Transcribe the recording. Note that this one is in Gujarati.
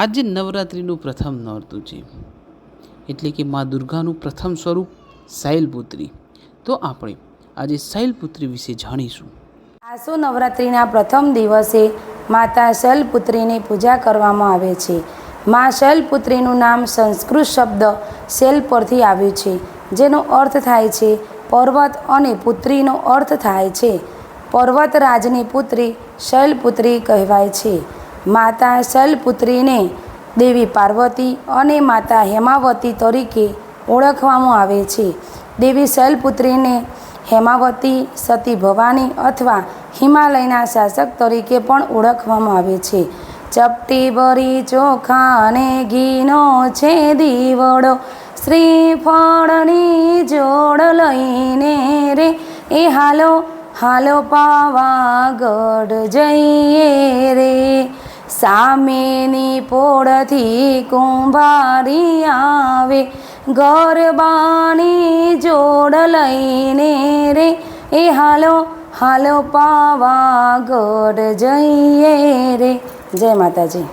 આજે નવરાત્રિનું પ્રથમ નોરતું છે, એટલે કે મા દુર્ગાનું પ્રથમ સ્વરૂપ શૈલપુત્રી. તો આપણે આજે શૈલપુત્રી વિશે જાણીશું. આસો નવરાત્રિના પ્રથમ દિવસે માતા શૈલપુત્રીની પૂજા કરવામાં આવે છે. મા શૈલપુત્રીનું નામ સંસ્કૃત શબ્દ શૈલ પરથી આવ્યું છે, જેનો અર્થ થાય છે પર્વત, અને પુત્રીનો અર્થ થાય છે પર્વતરાજની પુત્રી શૈલપુત્રી કહેવાય છે. માતા શૈલપુત્રીને દેવી પાર્વતી અને માતા હેમાવતી તરીકે ઓળખવામાં આવે છે. દેવી શૈલપુત્રીને હેમાવતી, સતી ભવાની અથવા હિમાલયના શાસક તરીકે પણ ઓળખવામાં આવે છે. ચપટી ભરી ચોખા અને ઘીનો છે દીવડો, શ્રીફળની જોડ લઈને રે, એ હાલો હાલો પાવાગઢ જઈએ રે. સામેની પોળથી કુંભારી આવે, ગરબાની જોડ લઈને રે, એ હાલો હાલો પાવાગઢ જઈએ રે. જય માતાજી.